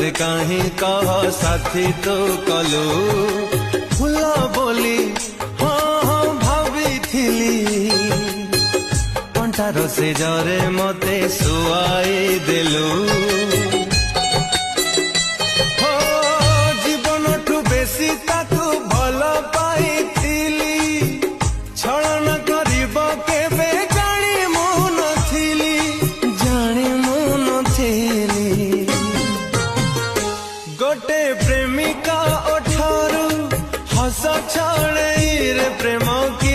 मते कहीं कह साथी तो कलु फूल बोली हाँ हाँ भाभी अंटार से जरे मते सुआई देलु जीवन ठू बेसी ताकू भल पाइथिली छलन करिब केबे जानी मु नथिली गोटे प्रेमिका ओठारू हस छड़े रे प्रेम की